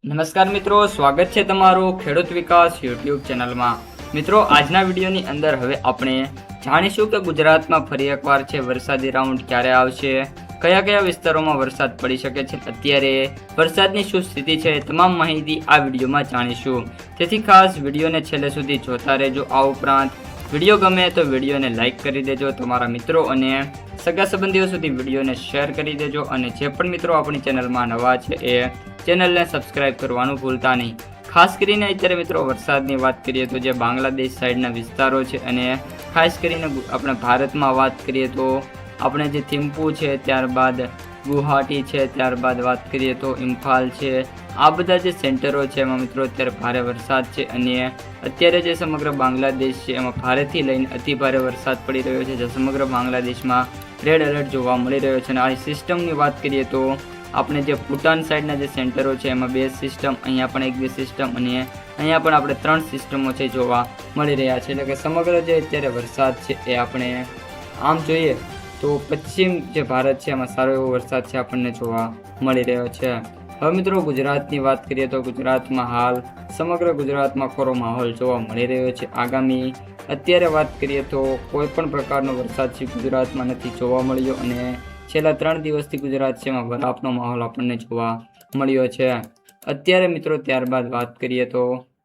નમસ્કાર મિત્રો, સ્વાગત છે તમારું ખેડૂત વિકાસ યુટ્યુબ ચેનલમાં। મિત્રો, આજના વિડીયોની અંદર હવે આપણે જાણીશું કે ગુજરાતમાં ફરી એકવાર છે વરસાદી રાઉન્ડ ક્યારે આવશે, કયા કયા વિસ્તારોમાં વરસાદ પડી શકે છે, અત્યારે વરસાદની શું સ્થિતિ છે, તમામ માહિતી આ વિડીયોમાં જાણીશું। તેથી ખાસ વિડીયોને છેલ્લે સુધી જોતા રહેજો। આ ઉપરાંત વિડીયો ગમે તો વિડીયોને લાઇક કરી દેજો, તમારા મિત્રો અને સગા સંબંધીઓ સુધી વિડીયોને શેર કરી દેજો, અને જે પણ મિત્રો આપણી ચેનલમાં નવા છે એ ચેનલને સબસ્ક્રાઇબ કરવાનું ભૂલતા નહીં। ખાસ કરીને અત્યારે મિત્રો વરસાદની વાત કરીએ તો જે બાંગ્લાદેશ સાઈડના વિસ્તારો છે, અને ખાસ કરીને આપણે ભારતમાં વાત કરીએ તો આપણે જે થિમ્પુ છે, ત્યારબાદ ગુવાહાટી છે, ત્યારબાદ વાત કરીએ તો ઇમ્ફાલ છે, આ બધા જે સેન્ટરો છે એમાં મિત્રો અત્યારે ભારે વરસાદ છે, અને અત્યારે જે સમગ્ર બાંગ્લાદેશ છે એમાં ભારેથી લઈને અતિ ભારે વરસાદ પડી રહ્યો છે, જે સમગ્ર બાંગ્લાદેશમાં રેડ એલર્ટ જોવા મળી રહ્યો છે। અને આ સિસ્ટમની વાત કરીએ તો આપણે જે ભૂટાન સાઈડના જે સેન્ટરો છે એમાં 2 સિસ્ટમ, અહીંયા પણ 1-2 સિસ્ટમ, અને અહીંયા પણ આપણે 3 સિસ્ટમો છે જોવા મળી રહ્યા છે। એટલે કે સમગ્ર જે અત્યારે વરસાદ છે એ આપણે આમ જોઈએ તો પશ્ચિમ જે ભારત છે એમાં સારો એવો વરસાદ છે આપણને જોવા મળી રહ્યો છે। હવે મિત્રો ગુજરાતની વાત કરીએ તો ગુજરાતમાં હાલ સમગ્ર ગુજરાતમાં ખરો માહોલ જોવા મળી રહ્યો છે। આગામી અત્યારે વાત કરીએ તો કોઈ પણ પ્રકારનો વરસાદ છે ગુજરાતમાં નથી જોવા મળ્યો, અને છેલ્લા 3 દિવસથી ગુજરાત છે એમાં બરફનો માહોલ આપણને જોવા મળ્યો છે અત્યારે મિત્રો। ત્યારબાદ વાત કરીએ તો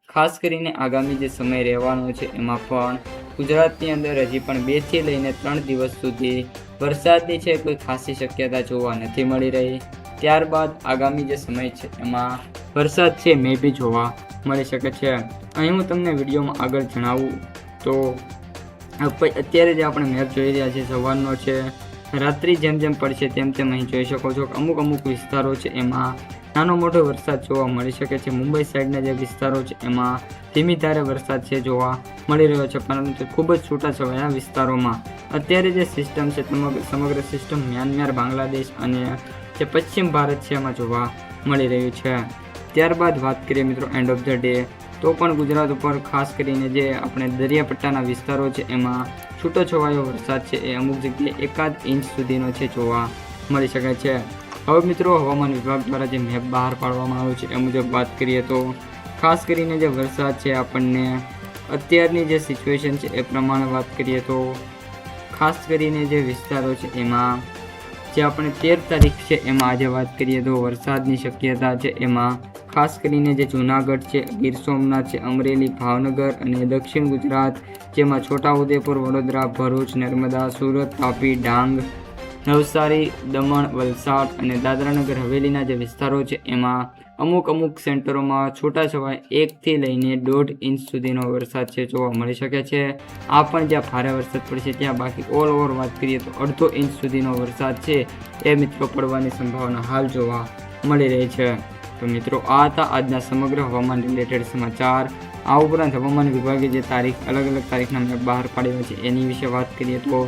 ખાસ કરીને આગામી જે સમય રહેવાનો છે એમાં પણ ગુજરાતની અંદર હજી પણ 2 થી લઈને 3 દિવસ સુધી વરસાદની છે કોઈ ખાસી શક્યતા જોવા નથી મળી રહી। ત્યારબાદ આગામી જે સમય છે એમાં વરસાદ છે મે બી જોવા મળી શકે છે। અહીં હું તમને વિડીયોમાં આગળ જણાવું તો અત્યારે જે આપણે મેપ જોઈ રહ્યા છીએ સવારનો છે, રાત્રિ જેમ જેમ પડશે તેમ તેમ અહીં જોઈ શકો છો કે અમુક વિસ્તારો છે એમાં નાનો મોટો વરસાદ જોવા મળી શકે છે। મુંબઈ સાઈડના જે વિસ્તારો છે એમાં ધીમી ધારે વરસાદ છે જોવા મળી રહ્યો છે, પરંતુ ખૂબ જ છૂટાછવાયા વિસ્તારોમાં અત્યારે જે સિસ્ટમ છે સમગ્ર સિસ્ટમ મ્યાનમાર, બાંગ્લાદેશ અને જે પશ્ચિમ ભારત છે એમાં જોવા મળી રહ્યું છે। ત્યારબાદ વાત કરીએ મિત્રો એન્ડ ઓફ ધ ડે તો પણ ગુજરાત ઉપર ખાસ કરીને જે આપણે દરિયાપટ્ટાના વિસ્તારો છે એમાં છૂટોછવાયો વરસાદ છે એ અમુક જગ્યાએ 1 ઇંચ સુધીનો છે જોવા મળી શકે છે। હવે મિત્રો હવામાન વિભાગ દ્વારા જે મેપ બહાર પાડવામાં આવ્યો છે એ મુજબ વાત કરીએ તો ખાસ કરીને જે વરસાદ છે આપણને અત્યારની જે સિચ્યુએશન છે એ પ્રમાણે વાત કરીએ તો ખાસ કરીને જે વિસ્તારો છે એમાં જે આપણે 13 તારીખ છે એમાં આજે વાત કરીએ તો વરસાદની શક્યતા છે એમાં ખાસ કરીને જે જૂનાગઢ છે, ગીર સોમનાથ છે, અમરેલી, ભાવનગર અને દક્ષિણ ગુજરાત જેમાં છોટાઉદેપુર, વડોદરા, ભરૂચ, નર્મદા, સુરત, તાપી, ડાંગ, નવસારી, દમણ, વલસાડ અને દાદરાનગર હવેલીના જે વિસ્તારો છે એમાં અમુક સેન્ટરોમાં છૂટાછવાયા 1 થી લઈને 1.5 ઇંચ સુધીનો વરસાદ છે જોવા મળી શકે છે। આ પણ જ્યાં ભારે વરસાદ પડશે ત્યાં, બાકી ઓલ ઓવર વાત કરીએ તો 1/2 ઇંચ સુધીનો વરસાદ છે એ મિત્રો પડવાની સંભાવના હાલ જોવા મળી રહી છે। તો મિત્રો આ હતા આજના સમગ્ર હવામાન રિલેટેડ સમાચાર। આ ઉપરાંત હવામાન વિભાગે જે અલગ તારીખના મેપ બહાર પાડ્યો છે એની વિશે વાત કરીએ તો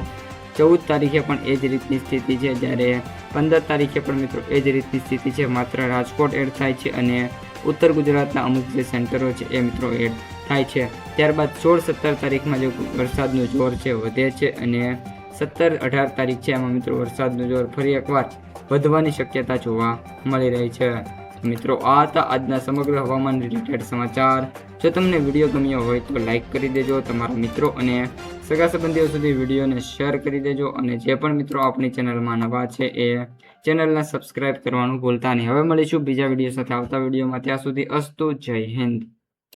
14 તારીખે પણ એ જ રીતની સ્થિતિ છે, જ્યારે 15 તારીખે પણ મિત્રો એ જ રીતની સ્થિતિ છે, માત્ર રાજકોટ એડ થાય છે અને ઉત્તર ગુજરાતના અમુક જે સેન્ટરો છે એ મિત્રો એડ થાય છે। ત્યારબાદ 16-17 તારીખમાં જે વરસાદનું જોર છે વધે છે, અને 17-18 તારીખ છે એમાં મિત્રો વરસાદનું જોર ફરી એકવાર વધવાની શક્યતા જોવા મળી રહી છે। મિત્રો આ હતા આજના સમગ્ર હવામાન રિલેટેડ સમાચાર। જો તમને વિડીયો ગમ્યો હોય તો લાઇક કરી દેજો, તમારા મિત્રો અને સગા સંબંધીઓ સુધી વિડીયોને શેર કરી દેજો, અને જે પણ મિત્રો આપણી ચેનલમાં નવા છે એ ચેનલને સબસ્ક્રાઇબ કરવાનું ભૂલતા નહીં। હવે મળીશું બીજા વિડીયો સાથે આવતા વિડીયોમાં, ત્યાં સુધી અસ્તુ, જય હિન્દ।